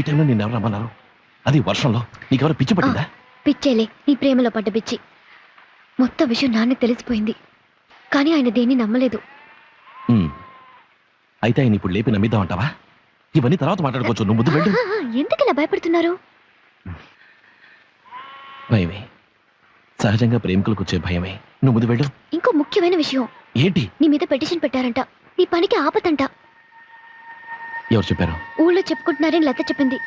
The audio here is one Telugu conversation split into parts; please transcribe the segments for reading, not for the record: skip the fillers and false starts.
ఈ టైంలో నేను ఎవరు రమ్మన్నారు? అది వర్షంలో. నీకెవరు పిచ్చి పట్టిందా? పిచ్చేలే, నీ ప్రేమలో పడ్డ పిచ్చి. మొత్తం విషయం నాన్నకి తెలిసిపోయింది, కానీ ఆయన దేన్ని నమ్మలేదు. అయితే ఆయన ఇప్పుడు లేపి నమ్మిద్దామంటావా? ఇవన్నీ తర్వాత మాట్లాడుకోవచ్చు. నువ్వు ముందు వెళ్ళు. ఎందుకు ఇలా భయపడుతున్నారు? భయమే, సహజంగా ప్రేమికులకు వచ్చే భయమే. నువ్వు ముందు వెళ్ళు. ఇంకో ముఖ్యమైన విషయం. ఏంటి? నీ మీద పిటిషన్ పెట్టారంట. నీ పనికి ఆపతంట. ఎవరు చెప్పారు? ఊళ్ళో చెప్పుకుంటున్నారని లత చెప్పింది.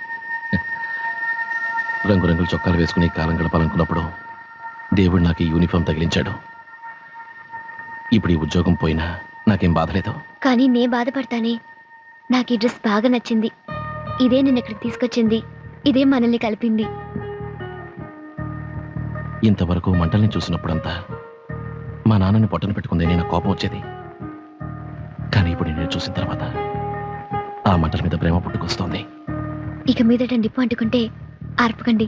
రంగురంగుల చొక్కాలు వేసుకుని కాలం గడపాలనుకున్నప్పుడు దేవుడు నాకు ఈ యూనిఫామ్ తగిలించాడు. ఇప్పుడు ఈ ఉద్యోగం పోయినా నాకేం బాధలేదు. కానీ నే బాధపడతానే. నాకు ఈ డ్రెస్ బాగా నచ్చింది. ఇదే నిన్న ఇక్కడికి తీసుకొచ్చింది. ఇదే మనల్ని కలిపింది. ఇంతవరకు మంటల్ని చూసినప్పుడంతా మా నాన్నని పొట్టన పెట్టుకుందే నేను కోపం వచ్చేది. కానీ ఇప్పుడు నేను చూసిన తర్వాత ఆ మంటల మీద ప్రేమ పుట్టుకొస్తోంది. ఇక మీదట నిప్పు అంటుకుంటే ఆర్పకండి.